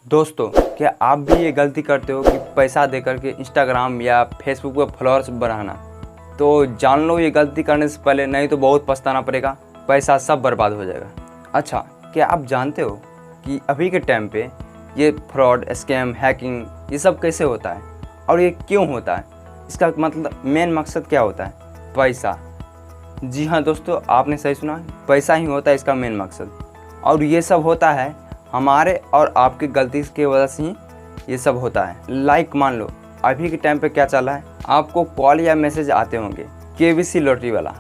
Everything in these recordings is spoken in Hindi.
दोस्तों, क्या आप भी ये गलती करते हो कि पैसा दे करके इंस्टाग्राम या फेसबुक पर फॉलोअर्स बढ़ाना? तो जान लो ये गलती करने से पहले, नहीं तो बहुत पछताना पड़ेगा, पैसा सब बर्बाद हो जाएगा। अच्छा, क्या आप जानते हो कि अभी के टाइम पे ये फ्रॉड, स्कैम, हैकिंग ये सब कैसे होता है और ये क्यों होता है? इसका मतलब मेन मकसद क्या होता है? पैसा। जी हाँ दोस्तों, आपने सही सुना, पैसा ही होता है इसका मेन मकसद। और ये सब होता है हमारे और आपकी गलती की वजह से ही ये सब होता है। लाइक मान लो अभी के टाइम पे क्या चल रहा है, आपको कॉल या मैसेज आते होंगे केबीसी लॉटरी वाला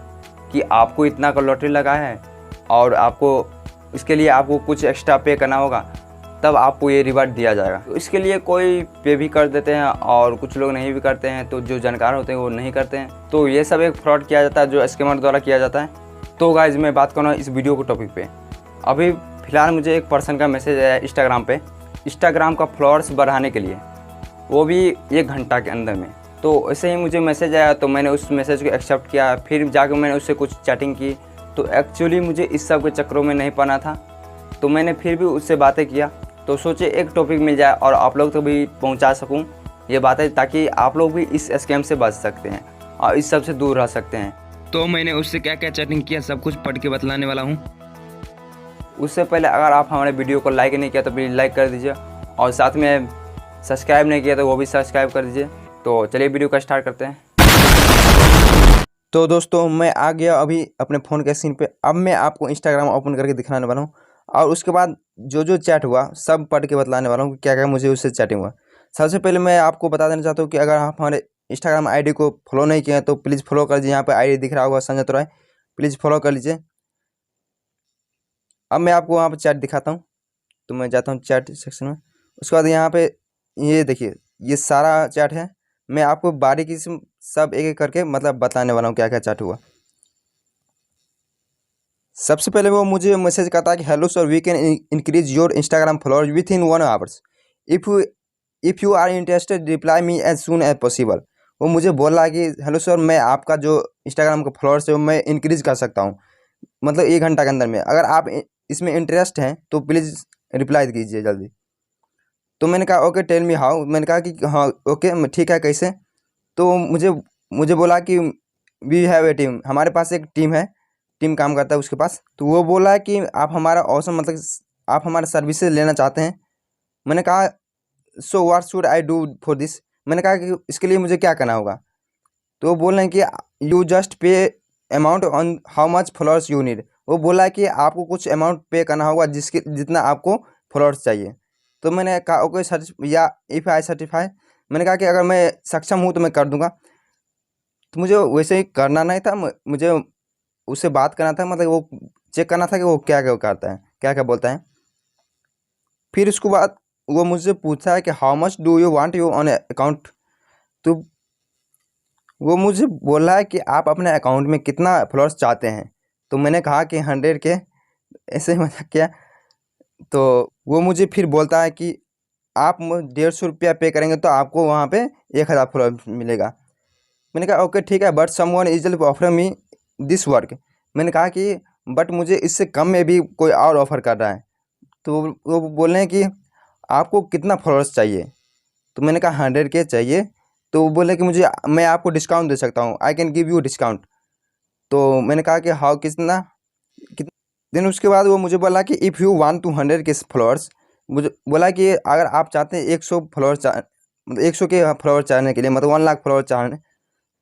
कि आपको इतना का लॉटरी लगा है और आपको इसके लिए आपको कुछ एक्स्ट्रा पे करना होगा, तब आपको ये रिवार्ड दिया जाएगा। तो इसके लिए कोई पे भी कर देते हैं और कुछ लोग नहीं भी करते हैं, तो जो जानकार होते हैं वो नहीं करते हैं। तो ये सब एक फ्रॉड किया जाता है जो स्कैमर द्वारा किया जाता है। तो गाइज मैं बात करूँगा इस वीडियो के टॉपिक पे। अभी फ़िलहाल मुझे एक पर्सन का मैसेज आया इंस्टाग्राम पे, इंस्टाग्राम का फॉलोअर्स बढ़ाने के लिए, वो भी 1 घंटा के अंदर में। तो ऐसे ही मुझे मैसेज आया तो मैंने उस मैसेज को एक्सेप्ट किया, फिर जाकर मैंने उससे कुछ चैटिंग की। तो एक्चुअली मुझे इस सब के चक्करों में नहीं पड़ना था, तो मैंने फिर भी उससे बातें किया। तो सोचे एक टॉपिक मिल जाए और आप लोग तक भी पहुंचा सकूं ये बातें, ताकि आप लोग भी इस स्कैम से बच सकते हैं और इस सब से दूर रह सकते हैं। तो मैंने उससे क्या क्या चैटिंग किया सब कुछ पढ़ के बतलाने वाला हूँ। उससे पहले अगर आप हमारे वीडियो को लाइक नहीं किया तो प्लीज़ लाइक कर दीजिए, और साथ में सब्सक्राइब नहीं किया तो वो भी सब्सक्राइब कर दीजिए। तो चलिए वीडियो का स्टार्ट करते हैं। तो दोस्तों, मैं आ गया अभी अपने फ़ोन के स्क्रीन पे। अब मैं आपको इंस्टाग्राम ओपन करके दिखाने वाला हूँ और उसके बाद जो जो चैट हुआ सब पढ़ के बतलाने वाला हूँ कि क्या क्या मुझे उससे चैटिंग हुआ। सबसे पहले मैं आपको बता देना चाहता हूँ कि अगर आप हमारे इंस्टाग्राम आईडी को फॉलो नहीं किए हैं तो प्लीज़ फॉलो कर लीजिए। यहाँ पे आईडी दिख रहा होगा संजय राय, प्लीज़ फॉलो कर लीजिए। अब मैं आपको वहाँ पर चैट दिखाता हूँ। तो मैं जाता हूँ चैट सेक्शन में। उसके बाद यहाँ पे ये देखिए, ये सारा चैट है। मैं आपको बारीकी से सब एक एक करके मतलब बताने वाला हूँ क्या क्या चैट हुआ। सबसे पहले वो मुझे मैसेज करता है कि hello sir, we can increase your Instagram followers within 1 hours. If you are interested reply me as soon as possible. वो मुझे बोल रहा है कि हेलो सर, मैं आपका जो इंस्टाग्राम का फॉलोअर्स है वो मैं इंक्रीज कर सकता हूँ, मतलब 1 घंटा के अंदर में। अगर आप इसमें इंटरेस्ट हैं तो प्लीज़ रिप्लाई कीजिए जल्दी। तो मैंने कहा ओके टेल मी हाउ। मैंने कहा कि हाँ ओके ठीक है, कैसे। तो मुझे मुझे बोला कि वी हैव ए टीम, हमारे पास एक टीम है, टीम काम करता है उसके पास। तो वो बोला कि आप हमारा ऑसम मतलब आप हमारा सर्विसेज लेना चाहते हैं। मैंने कहा so what should I do for this. मैंने कहा कि इसके लिए मुझे क्या करना होगा। तो वो बोल रहे हैं कि यू जस्ट पे amount on how much followers you need. वो बोला है कि आपको कुछ अमाउंट पे करना होगा जिसके जितना आपको फॉलोअर्स चाहिए। तो मैंने कहा ओके या इफ़ आई सर्टिफाई। मैंने कहा कि अगर मैं सक्षम हूँ तो मैं कर दूंगा। तो मुझे वैसे ही करना नहीं था, मुझे उससे बात करना था, मतलब वो चेक करना था कि वो क्या क्या करता है, क्या क्या बोलता है। फिर उसके बाद वो मुझसे पूछा है कि how much do you want you on account. तो वो मुझे बोला है कि आप अपने अकाउंट में कितना फॉलोअर्स चाहते हैं। तो मैंने कहा कि 100 के, ऐसे ही मजाक किया। तो वो मुझे फिर बोलता है कि आप 150 रुपया पे करेंगे तो आपको वहाँ पे 1000 फॉलोअर्स मिलेगा। मैंने कहा ओके ठीक है, but someone is offer me this work. मैंने कहा कि बट मुझे इससे कम में भी कोई और ऑफ़र कर रहा है। तो वो बोल रहे हैं कि आपको कितना फॉलोअर्स चाहिए। तो मैंने कहा 100 के चाहिए। तो वो बोले कि मुझे मैं आपको डिस्काउंट दे सकता हूँ, I can give you discount. तो मैंने कहा कि हाउ कितना कितना। देन उसके बाद वो मुझे बोला कि इफ़ यू वांट 200 के फॉलोअर्स, मुझे बोला कि अगर आप चाहते हैं 100 फॉलोअर्स मतलब 100 के फॉलोअर चाहने के लिए, मतलब 1 लाख फॉलोअर चाहने,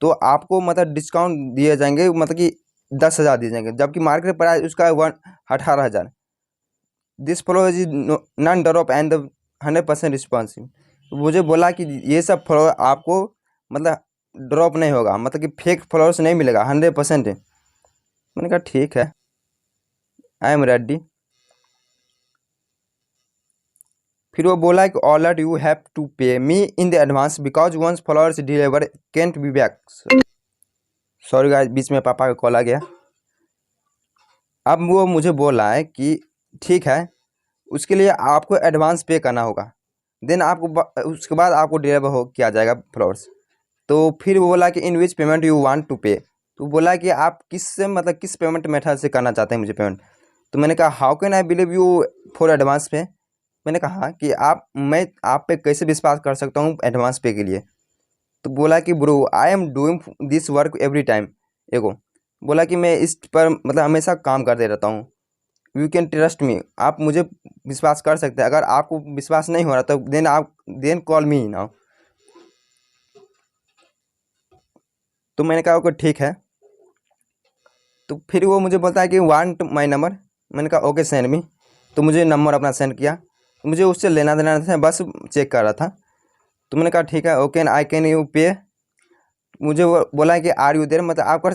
तो आपको मतलब डिस्काउंट दिए जाएंगे, मतलब कि 10,000 दिए जाएंगे, जबकि मार्केट प्राइस उसका 18,000। This follower is non drop and 100% responsive. मुझे बोला कि ये सब फॉलोअर आपको मतलब ड्रॉप नहीं होगा, मतलब कि फेक फॉलोअर्स नहीं मिलेगा, 100% है। मैंने कहा ठीक है, आई एम रेडी। फिर वो बोला कि already you have to pay me in the advance because once followers deliver can't be back. Sorry guys, बीच में पापा का कॉल आ गया। अब वो मुझे बोल रहा है कि ठीक है, उसके लिए आपको एडवांस पे करना होगा, देन आपको उसके बाद आपको डिलीवर हो किया जाएगा फ्लावर्स। तो फिर वो बोला कि in which payment you want to pay. तो बोला कि आप किस से मतलब किस पेमेंट मेथड से करना चाहते हैं मुझे पेमेंट। तो मैंने कहा how can I believe you for advance पे। मैंने कहा कि मैं आप पे कैसे विश्वास कर सकता हूँ एडवांस पे के लिए। तो बोला कि bro I am doing this work every time. एगो बोला कि मैं इस पर मतलब हमेशा काम करते रहता हूँ। यू कैन ट्रस्ट मी, आप मुझे विश्वास कर सकते हैं। अगर आपको विश्वास नहीं हो रहा तो देन कॉल मी नाउ। तो मैंने कहा ओके ठीक है। तो फिर वो मुझे बोलता है कि वांट माय नंबर। मैंने कहा ओके सेंड मी। तो मुझे नंबर अपना सेंड किया। मुझे उससे लेना देना था, बस चेक कर रहा था। तो मैंने कहा ठीक है ओके आई कैन यू पे। मुझे वो बोला कि आर यू देयर, मतलब आप कर।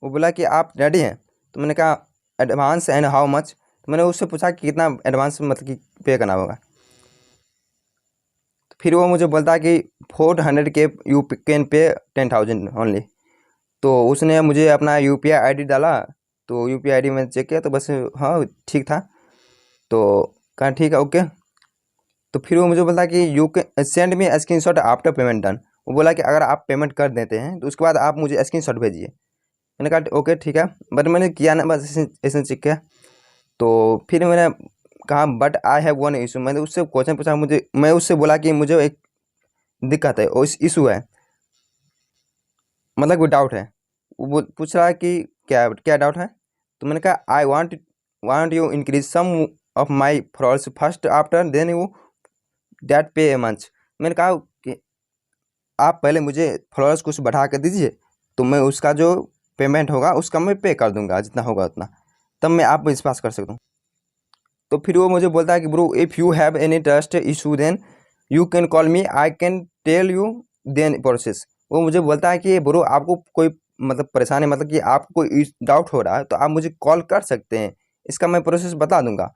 वो बोला कि आप रेडी हैं। तो मैंने कहा एडवांस एंड हाउ मच। तो मैंने उससे पूछा कि कितना एडवांस मतलब कि पे करना होगा। तो फिर वो मुझे बोलता है कि 400 के यू कैन पे 10,000 ओनली। तो उसने मुझे अपना UPI ID डाला। तो UPI ID मैंने चेक किया तो बस हाँ ठीक था। तो कहा ठीक है ओके। तो फिर वो मुझे बोला कि you can send me screenshot after payment done. वो बोला कि अगर आप पेमेंट कर देते हैं तो उसके बाद आप मुझे स्क्रीनशॉट भेजिए। मैंने कहा ओके ठीक है, बट मैंने किया ना, बस ऐसे ऐसे चेक किया। तो फिर मैंने कहा but I have one issue. मैंने उससे क्वेश्चन पूछा, मैं उससे बोला कि मुझे एक दिक्कत है, और इशू है, मतलब कोई डाउट है। वो पूछ रहा है कि क्या क्या डाउट है। तो मैंने कहा I want you increase some of my followers first after then you that pay a month. मैंने कहा कि आप पहले मुझे फॉलोअर्स कुछ बढ़ा कर दीजिए, तो मैं उसका जो पेमेंट होगा उसका मैं पे कर दूंगा, जितना होगा उतना, तब मैं आप पर विश्वास कर सकता हूँ। तो फिर वो मुझे बोलता है कि bro if you have any trust issue then you can call me, I can tell you then process. वो मुझे बोलता है कि ब्रो आपको कोई मतलब परेशानी, मतलब कि आपको कोई डाउट हो रहा है तो आप मुझे कॉल कर सकते हैं, इसका मैं प्रोसेस बता दूंगा।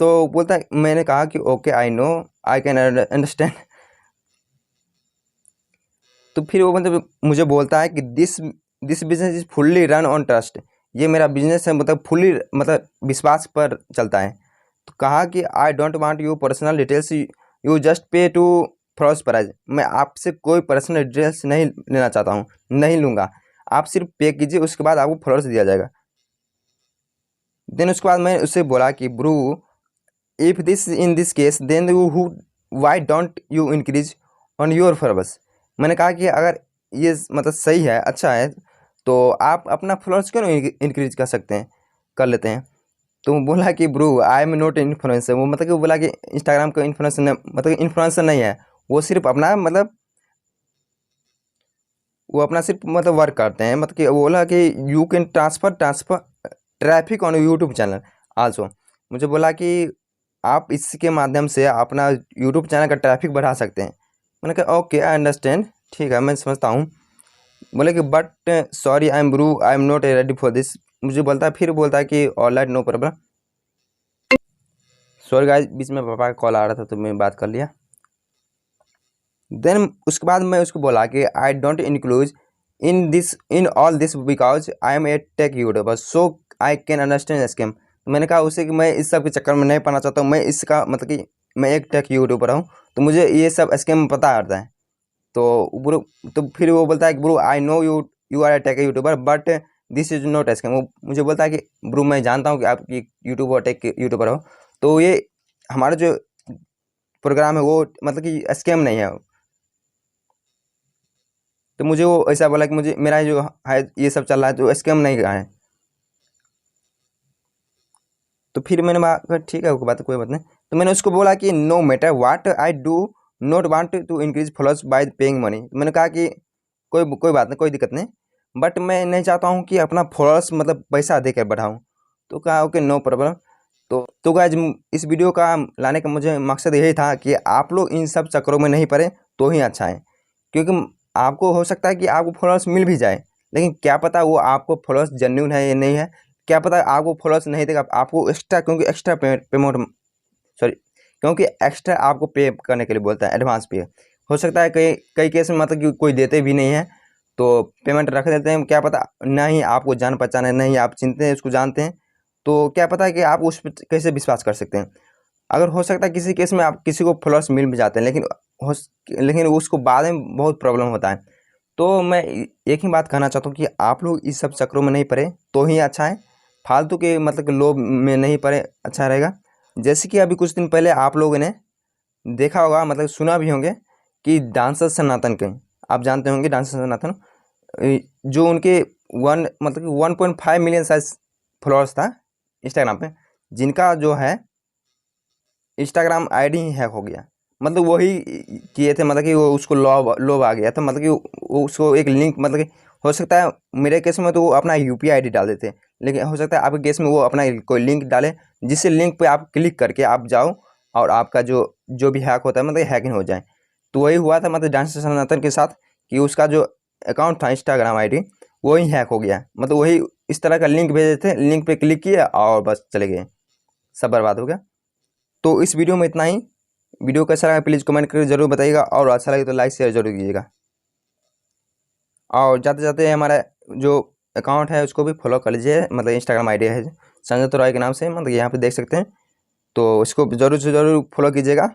तो बोलता है, मैंने कहा कि okay I know, I can understand. तो फिर वो मतलब मुझे बोलता है कि this business is fully run on trust. ये मेरा बिजनेस है, मतलब फुल्ली मतलब विश्वास पर चलता है। तो कहा कि I don't want you personal details, you just pay to followers prize. मैं आपसे कोई पर्सनल डिटेल्स नहीं लेना चाहता हूँ, नहीं लूँगा। आप सिर्फ पे कीजिए, उसके बाद आपको फॉलोअर्स दिया जाएगा। देन उसके बाद मैं उससे बोला कि bruh if this in this case then you who why don't you increase on your followers. मैंने कहा कि अगर ये मतलब सही है, अच्छा है, तो आप अपना फॉलोअर्स क्यों नहीं इंक्रीज कर सकते हैं, कर लेते हैं। तो वो बोला कि bro I am not influencer. वो मतलब कि वो बोला कि इंस्टाग्राम का इन्फ्लुएंसर मतलब इन्फ्लुएंसर नहीं है, वो सिर्फ अपना मतलब वो अपना सिर्फ मतलब वर्क करते हैं। मतलब कि वो बोला कि you can transfer traffic on YouTube channel also. मुझे बोला कि आप इसके माध्यम से अपना यूट्यूब चैनल का ट्रैफिक बढ़ा सकते हैं। मैंने कहा ओके आई अंडरस्टैंड, ठीक है मैं समझता हूँ। बोले कि but sorry I am bro, I am not ready for this. मुझे बोलता है, फिर बोलता है कि alright no problem. Sorry guys, बीच में पापा का कॉल आ रहा था तो मैं बात कर लिया। देन उसके बाद मैं उसको बोला कि I don't include in all this because I am a tech YouTuber so I can understand scam. मैंने कहा उसे कि मैं इस सब के चक्कर में नहीं पड़ना चाहता हूँ, मैं इसका मतलब कि मैं एक टेक यूट्यूबर हूँ, तो मुझे ये सब स्कैम पता आता है। तो ब्रो, तो फिर वो बोलता है कि bro I know you you are a tech YouTuber but this is not scam. वो मुझे बोलता है कि ब्रो मैं जानता हूँ कि आप यूट्यूबर टेक यूट्यूबर हो, तो ये हमारा जो प्रोग्राम है वो मतलब कि स्कैम नहीं है। तो मुझे वो ऐसा बोला कि मुझे मेरा जो है ये सब चल रहा है तो स्कैम नहीं का है। तो फिर मैंने कहा ठीक है कोई बात नहीं। तो मैंने उसको बोला कि no matter what I do not want to increase followers by paying money. मैंने कहा कि कोई बात नहीं, कोई दिक्कत नहीं, बट मैं नहीं चाहता हूँ कि अपना फॉलोअर्स मतलब पैसा देकर बढ़ाऊँ। तो कहा ओके नो प्रॉब्लम। तो गाइस इस वीडियो का लाने का मुझे मकसद यही था कि आप लोग इन सब चक्करों में नहीं पड़े तो ही अच्छा है। क्योंकि आपको हो सकता है कि आपको फॉलोअर्स मिल भी जाए, लेकिन क्या पता वो आपको फॉलोअर्स जेन्युइन है या नहीं है। क्या पता आपको फॉलोअर्स नहीं देगा, आपको एक्स्ट्रा क्योंकि एक्स्ट्रा पेमेंट सॉरी क्योंकि एक्स्ट्रा आपको पे करने के लिए बोलता है, एडवांस पे। हो सकता है कई कई केस में मतलब कि कोई देते भी नहीं है तो पेमेंट रख देते हैं। क्या पता ना ही आपको जान पहचान है, नहीं आप चिनते हैं उसको, जानते हैं, तो क्या पता है कि आप उस पर कैसे विश्वास कर सकते हैं। अगर हो सकता है किसी केस में आप किसी को फॉलोअर्स मिल भी जाते हैं, लेकिन उसको बाद में बहुत प्रॉब्लम होता है। तो मैं एक ही बात कहना चाहता हूँ कि आप लोग इस सब चक्रों में नहीं पड़े तो ही अच्छा है। फालतू के मतलब कि लोभ में नहीं पड़े, अच्छा रहेगा। जैसे कि अभी कुछ दिन पहले आप लोगों ने देखा होगा, मतलब सुना भी होंगे कि डांसर सनातन के, आप जानते होंगे डांसर सनातन, जो उनके मतलब कि 1.5 मिलियन शायद फॉलोअर्स था इंस्टाग्राम पे, जिनका जो है इंस्टाग्राम आईडी ही हैक हो गया। मतलब वही किए थे, मतलब कि वो उसको लोभ आ गया था, मतलब कि वो उसको एक लिंक, मतलब कि हो सकता है मेरे केस में तो वो अपना यूपीआई आईडी डाल देते, लेकिन हो सकता है आपके केस में वो अपना कोई लिंक डाले, जिससे लिंक पे आप क्लिक करके आप जाओ और आपका जो भी हैक होता है मतलब हैकिंग हो जाए। तो वही हुआ था मतलब डांसर सनातन के साथ, कि उसका जो अकाउंट था इंस्टाग्राम आईडी वही हैक हो गया। मतलब वही इस तरह का लिंक भेजे थे, लिंक पे क्लिक किया और बस चले गए, सब बर्बाद हो गया। तो इस वीडियो में इतना ही। वीडियो कैसा लगा प्लीज़ कमेंट करके ज़रूर बताइएगा, और अच्छा लगे तो लाइक शेयर जरूर कीजिएगा। और जाते जाते हमारा जो अकाउंट है उसको भी फॉलो कर लीजिए, मतलब इंस्टाग्राम आईडी है संजय रॉय के नाम से, मतलब यहाँ पे देख सकते हैं, तो इसको ज़रूर से ज़रूर फॉलो कीजिएगा।